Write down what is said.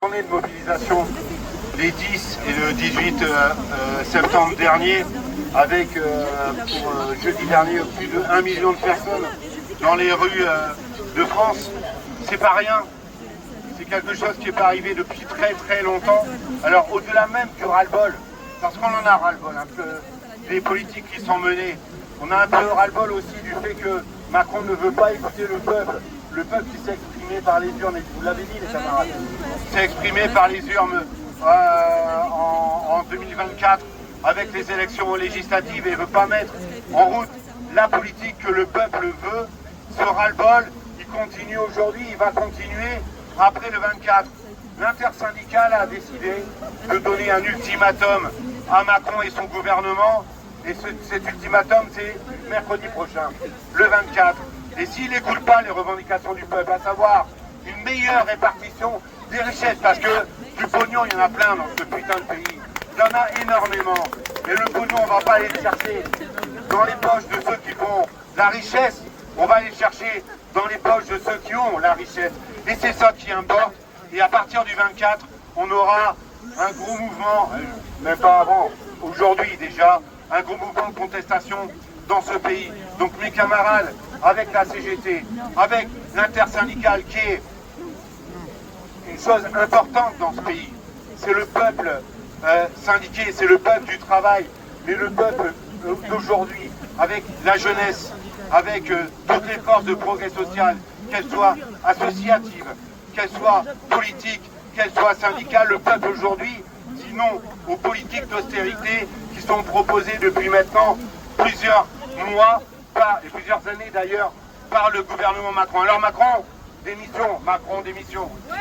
Journée de mobilisation les 10 et le 18 septembre dernier, avec pour jeudi dernier plus de 1 million de personnes dans les rues de France. C'est pas rien, c'est quelque chose qui n'est pas arrivé depuis très longtemps. Alors au-delà même du ras-le-bol, parce qu'on en a ras-le-bol un peu des politiques qui sont menées, on a un peu ras-le-bol aussi du fait que Macron ne veut pas écouter le peuple qui s'est exprimé par les urnes, et vous l'avez dit les camarades, s'est exprimé par les urnes en 2024 avec les élections législatives et ne veut pas mettre en route la politique que le peuple veut. Ce ras-le-bol, il continue aujourd'hui, il va continuer après le 24. L'intersyndicale a décidé de donner un ultimatum à Macron et son gouvernement, et cet ultimatum c'est mercredi prochain, le 24. Et s'il n'écoute pas les revendications du peuple, à savoir une meilleure répartition des richesses, parce que du pognon, il y en a plein dans ce putain de pays. Il y en a énormément. Et le pognon, on ne va pas aller le chercher dans les poches de ceux qui font la richesse. On va aller le chercher dans les poches de ceux qui ont la richesse. Et c'est ça qui importe. Et à partir du 24, on aura un gros mouvement, même pas avant, aujourd'hui déjà, un gros mouvement de contestation dans ce pays. Donc mes camarades, avec la CGT, avec l'intersyndicale qui est une chose importante dans ce pays, c'est le peuple syndiqué, c'est le peuple du travail, mais le peuple d'aujourd'hui, avec la jeunesse, avec toutes les forces de progrès social, qu'elles soient associatives, qu'elles soient politiques, qu'elles soient syndicales, le peuple aujourd'hui, sinon aux politiques d'austérité qui sont proposées depuis maintenant plusieurs mois, et plusieurs années d'ailleurs, par le gouvernement Macron. Alors Macron, démission. Macron, démission. Oui.